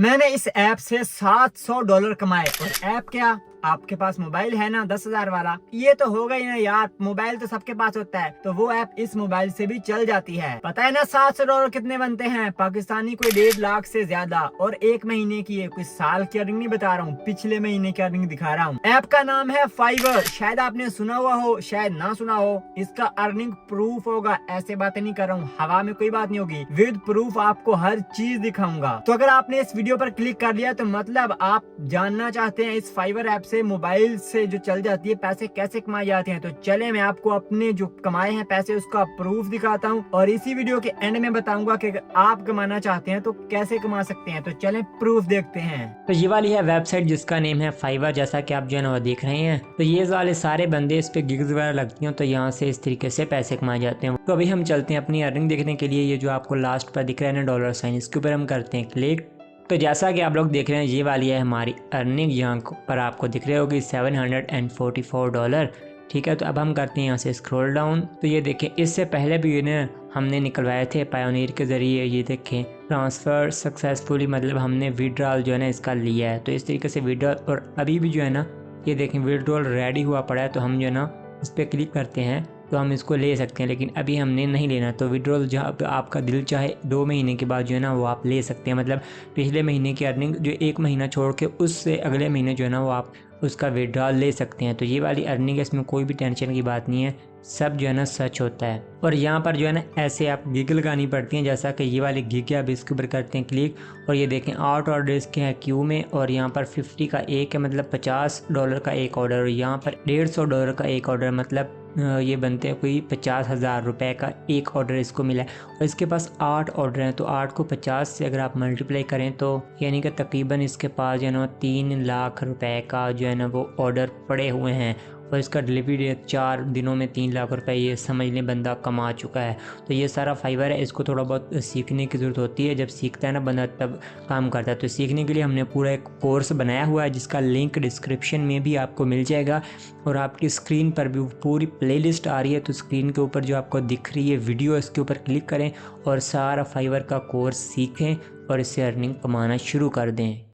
मैंने इस ऐप से $700 कमाए। और ऐप क्या, आपके पास मोबाइल है ना 10,000 वाला, ये तो होगा ही ना यार, मोबाइल तो सबके पास होता है, तो वो ऐप इस मोबाइल से भी चल जाती है। पता है ना $700 कितने बनते हैं पाकिस्तानी, कोई 1.5 लाख से ज्यादा। और एक महीने की है, कुछ साल की अर्निंग नहीं बता रहा हूँ, पिछले महीने की अर्निंग दिखा रहा हूँ। ऐप का नाम है फाइवर, शायद आपने सुना हुआ हो, शायद ना सुना हो। इसका अर्निंग प्रूफ होगा, ऐसे बातें नहीं कर रहा हूँ, हवा में कोई बात नहीं होगी, विद प्रूफ आपको हर चीज दिखाऊंगा। तो अगर आपने इस वीडियो पर क्लिक कर लिया तो मतलब आप जानना चाहते हैं इस फाइवर ऐप से मोबाइल से जो चल जाती है पैसे कैसे कमाए जाते हैं। तो चले मैं आपको अपने जो कमाए हैं पैसे उसका प्रूफ दिखाता हूँ, और इसी वीडियो के एंड में बताऊंगा कि अगर आप कमाना चाहते हैं तो कैसे कमा सकते हैं। तो चलें प्रूफ देखते हैं। तो ये वाली है वेबसाइट जिसका नेम है फाइवर, जैसा कि आप जो है ना वो देख रहे हैं। तो ये वाले सारे बंदे इस पे गिग्स वगैरह लगती हैं, तो यहाँ से इस तरीके से पैसे कमाए जाते हैं। तो अभी हम चलते हैं अपनी अर्निंग देखने के लिए। ये जो आपको लास्ट पर दिख रहा है ना डॉलर साइन, इसके ऊपर हम करते हैं क्लिक। तो जैसा कि आप लोग देख रहे हैं ये वाली है हमारी अर्निंग, यहाँ पर आपको दिख रही होगी $744। ठीक है, तो अब हम करते हैं यहाँ से स्क्रॉल डाउन। तो ये देखें, इससे पहले भी इन्हें हमने निकलवाए थे पायोनियर के ज़रिए। ये देखें ट्रांसफ़र सक्सेसफुली, मतलब हमने विड्रॉल जो है ना इसका लिया है। तो इस तरीके से विड्रॉल, और अभी भी जो है ना ये देखें विड्रॉल रेडी हुआ पड़ा है। तो हम जो है ना इस पर क्लिक करते हैं तो हम इसको ले सकते हैं, लेकिन अभी हमने नहीं लेना। तो विड्रॉल जहाँ पे आपका दिल चाहे 2 महीने के बाद जो है ना वो आप ले सकते हैं। मतलब पिछले महीने की अर्निंग जो 1 महीना छोड़ के उससे अगले महीने जो है ना वो आप उसका विड्रॉल ले सकते हैं। तो ये वाली अर्निंग है, इसमें कोई भी टेंशन की बात नहीं है, सब जो है ना सच होता है। और यहाँ पर जो है ना ऐसे आप गिग लगानी पड़ती हैं, जैसा कि ये वाली गिग है। अब इसके ऊपर करते हैं क्लिक, और ये देखें 8 ऑर्डर इसके हैं क्यू में, और यहाँ पर 50 का एक है, मतलब $50 का एक ऑर्डर, और यहाँ पर $150 का एक ऑर्डर, मतलब ये बनते हैं कोई 50,000 रुपये का एक ऑर्डर इसको मिला है। और इसके पास 8 ऑर्डर हैं, तो 8 को 50 से अगर आप मल्टीप्लाई करें तो यानी कि तकरीबन इसके पास जो है ना 3 लाख रुपए का जो है ना वो ऑर्डर पड़े हुए हैं। और इसका डिलीवरी डेट 4 दिनों में 3 लाख रुपए, ये समझ लें बंदा कमा चुका है। तो ये सारा फाइबर है, इसको थोड़ा बहुत सीखने की ज़रूरत होती है। जब सीखता है ना बंदा तब काम करता है। तो सीखने के लिए हमने पूरा एक कोर्स बनाया हुआ है, जिसका लिंक डिस्क्रिप्शन में भी आपको मिल जाएगा। और आपकी स्क्रीन पर भी पूरी प्लेलिस्ट आ रही है, तो स्क्रीन के ऊपर जो आपको दिख रही है वीडियो, इसके ऊपर क्लिक करें और सारा फाइवर का कोर्स सीखें और इससे अर्निंग कमाना शुरू कर दें।